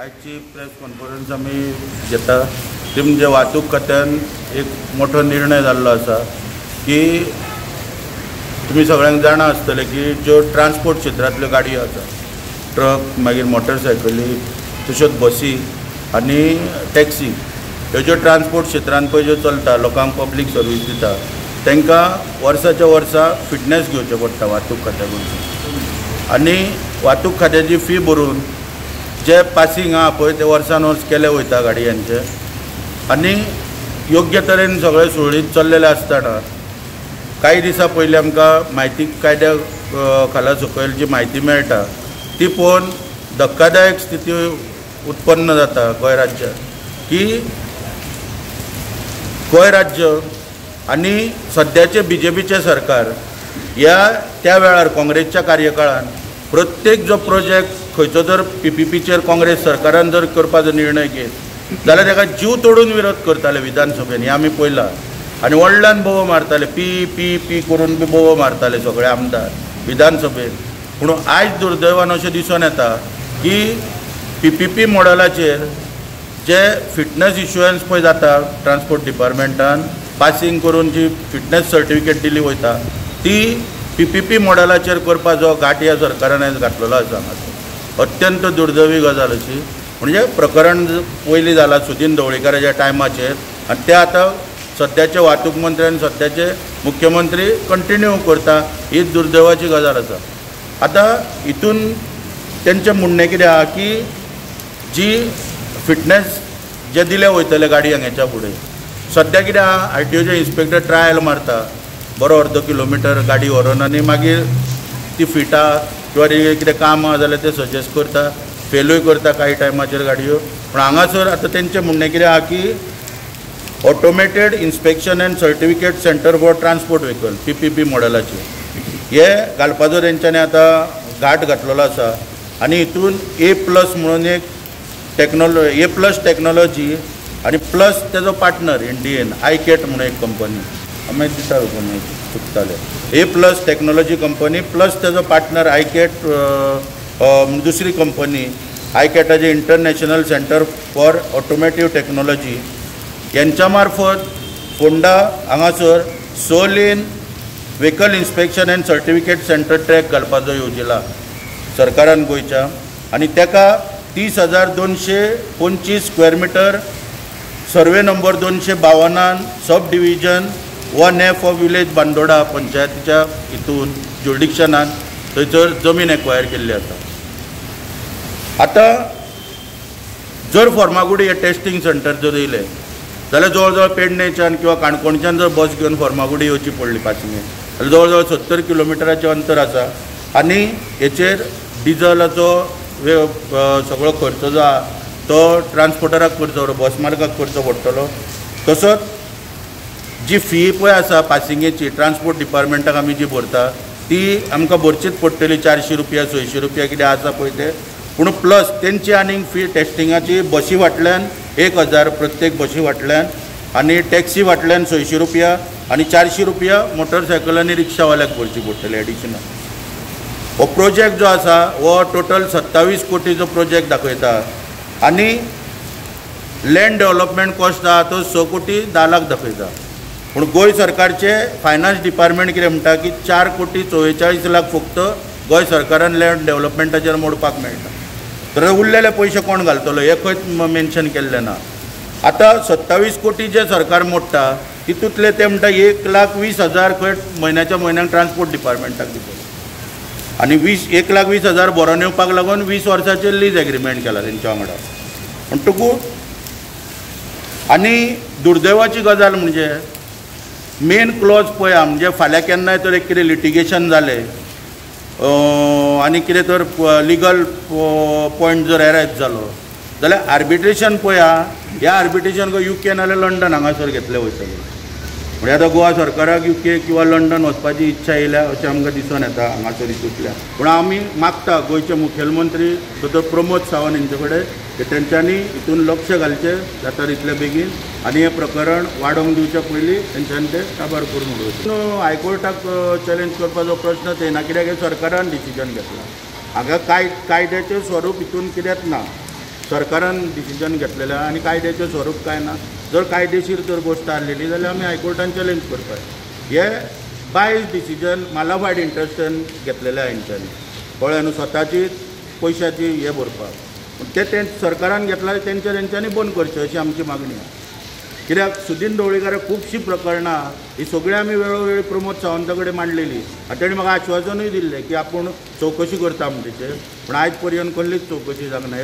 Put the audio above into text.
आजची press conference आम्ही घेता ती म्हणजे वाहतूक खात्यान एक मोठो निर्णय जाल्लो आसा की तुम्ही सगळ्यांक जाणा आसतले की ज्यो ट्रान्सपोर्ट क्षेत्रांतल्यो गाडयो आसा ट्रक मागीर मोटरसायकली तश्योच बसी आनी टॅक्सी ह्यो ज्यो ट्रान्सपोर्ट क्षेत्रांत पळय ज्यो चलता लोकांक पब्लीक सर्वीस दिता तांकां वर्साच्या वर्सा फिटनेस घेवचें पडटा वाहतूक खात्या कडच्यान आनी वाहतूक खात्याची फी भरून जे पासिंग आहा पळय ते वर्सान वर्स केले वयता गाडयांचे आनी योग्य तरेन सगळे सुरळीत चल्लेले आसतना काही दिसा पयलीं आमकां म्हायती कायद्या खाला सकयल जी म्हायती मेळटा ती पळोवन धक्कादायक स्थिती उत्पन्न जाता गोंय राज्यात की गोंय राज्य आनी सद्याचे BJPचे सरकार ह्या त्या वेळार काँग्रेसच्या कार्यकाळान प्रत्येक जो प्रोजेक्ट खंयचो जर PPPचेर काँग्रेस सरकारान जर करपाचो निर्णय घेत जाल्यार ताका जीव तोडून विरोध करताले विधानसभेन हे आमी पळयलां आनी व्हडल्यान बोवो मारताले पी पी पी करून बी बोवो मारताले सगळे आमदार विधानसभेन पूण आयज दुर्दैवान अशें दिसून येता की PPP मॉडलाचेर जे फिटनेस इश्युअन्स पळय जाता ट्रान्सपोर्ट डिपार्टमेंटान पासिंग करून जी फिटनेस सर्टिफिकेट दिली वयता ती PPP मॉडलाचेर करपाचो घाट ह्या सरकारान आयज घातलेलो आसा हांगासर अत्यंत दुर्दैवी गजाल अशी म्हणजे प्रकरण पयलीं जालां सुदीन ढवळीकाराच्या टायमाचेर आनी ते आतां सद्याचे वाहतूक मंत्री आनी सद्याचे मुख्यमंत्री कंटिन्यू करता ही दुर्दैवाची गजाल आसा आतां हितून तेंचें म्हणणें कितें आहा की जी फिटनेस जे दिले वयतले गाडयांक हेच्या फुडें सद्या कितें आहा RTOचे इन्स्पेक्टर ट्रायल मारता बरो अर्द किलोमिटर गाडी व्हरून आनी मागीर ती फिट आहा किंवा कितें काम आहा जाल्यार ते सजेस्ट करता फेलूय करता काही टायमाचेर गाडयो पूण हांगासर आतां तेंचें म्हणणें कितें आहा की automated inspection and certificate centre for transport vehicle PPP मॉडलाचे हे घालपाचो तेंच्यांनी आतां घाट घातलेलो आसा आनी हितून A+ म्हणून एक A+ टॅक्नॉलॉजी आनी प्लस तेजो पार्टनर इंडियन iCAT म्हणून एक कंपनी आमी दिता चुकताले A+ टॅक्नॉलॉजी कंपनी प्लस तेजो पार्टनर iCAT दुसरी कंपनी iCATचे international centre for automotive technology यांच्या मार्फत फोंडा हांगासर 6 lane vehicle inspection and certificate centre track घालपाचो येवजिला सरकारान गोंयच्या आनी तेका 30,225 square metre survey number 252 sub division 1F of village Bandora पंचायतीच्या हितून ज्युरिडिक्शनान थंयसर जमीन एक्वायर केल्ली आसा आतां जर फर्मागुडी हे टेस्टिंग सेंटर जर येयले जाल्यार जवळ जवळ पेडणेच्यान किंवा काणकोणच्यान जर बस घेवन फर्मागुडी येवची पडली पासिंगेर जाल्यार जवळ जवळ 70 किलोमिटराचें अंतर आसा आनी हेचेर डिझलाचो सगळो खर्च जो आहा तो ट्रान्सपोर्टराक करचो बस मार्गाक करचो पडटलो तसोच जी फी पळय आसा पासिंगेची ट्रान्सपोर्ट डिपार्टमेंटाक आमी जी भरता ती आमकां भरचीच पडटली 400 रुपया 600 रुपया कितें आसा पळय ते पूण प्लस तेंची आनीक फी टेस्टिंगाची बसी फाटल्यान 1000 प्रत्येक बसी फाटल्यान आनी टॅक्सी फाटल्यान 600 रुपया आनी 400 रुपया मोटरसायकल आनी रिक्षावाल्याक भरची पडटली एडिशनल हो प्रोजेक्ट जो आसा हो टोटल 27 कोटीचो प्रोजेक्ट दाखयता आनी लँड डेव्हलपमेंट कॉस्ट आहा तो 6 कोटी 10 लाख दाखयता पूण गोंय सरकारचे फायनान्स डिपार्टमेंट कितें म्हणटा की 4 कोटी 44 लाख फक्त गोंय सरकारान लँड डेव्हलपमेंटाचेर मोडपाक मेळटा तर उरलेले पयशे कोण घालतलो हे खंयच मेन्शन केल्लें ना आतां 27 कोटी जे सरकार मोडटा तितूंतले ते म्हणटा 1,20,000 खंय म्हयन्याच्या म्हयन्याक ट्रान्सपोर्ट डिपार्टमेंटाक दितले आनी 1,20,000 बरोवन येवपाक लागून 20 वर्साचेर लीज एग्रीमेंट केला तेंच्या वांगडा म्हणटकूच आनी दुर्दैवाची गजाल म्हणजे मेन क्लॉज पळय म्हणजे फाल्यां केन्नाय तर एक कितें लिटिगेशन जालें आनी कितें तर लिगल पॉयंट जर एरायज जालो जाल्यार आर्बिट्रेशन पळय आहा ह्या आर्बिट्रेशन गो UK नाल्यार लंडन हांगासर घेतले वयतले म्हणजे आतां गोवा सरकाराक UK किंवा लंडन वचपाची इच्छा येयल्या अशें आमकां दिसून येता हांगासर हितूंतल्यान पूण आमी मागता गोंयचे मुखेलमंत्री डॉ प्रमोद सावंत हेंचे कडेन की तेंच्यांनी हितून लक्ष घालचें जाता तितले बेगीन आनी हें प्रकरण वाडोवंक दिवच्या पयलीं तेंच्यांनी तें काबार करून उडोवचें हायकोर्टाक चॅलेंज करपाचो प्रश्न येना कित्याक सरकारान डिसिजन घेतला हांगा कायद्याचें स्वरूप हितून कित्याक ना सरकारान डिसिजन घेतलेलें आनी कायद्याचें स्वरूप काय ना. जर कायदेशीर जर गोश्ट आसलेली जाल्यार आमी हायकोर्टान चॅलेंज करपाक. हे बायज डिसिजन मालाफायड इंट्रस्टान घेतलेले आहा हेंच्यांनी. कळ्ळें न्हू, स्वताची पयशाची हे भरपाक. ते सरकारान घेतला तेंच्यांनी बंद करचें अशी आमची मागणी आहा. कित्याक सुदीन ढवळीकाराक खुबशीं प्रकरणां ही सगळीं आमी वेळोवेळी प्रमोद सावंता कडेन मांडलेली. ताणें म्हाका आश्वासनूय दिल्लें की आपूण चवकशी करता म्हणून तेचेर, पूण आयज पर्यंत कसलीच चवकशी जावंक ना.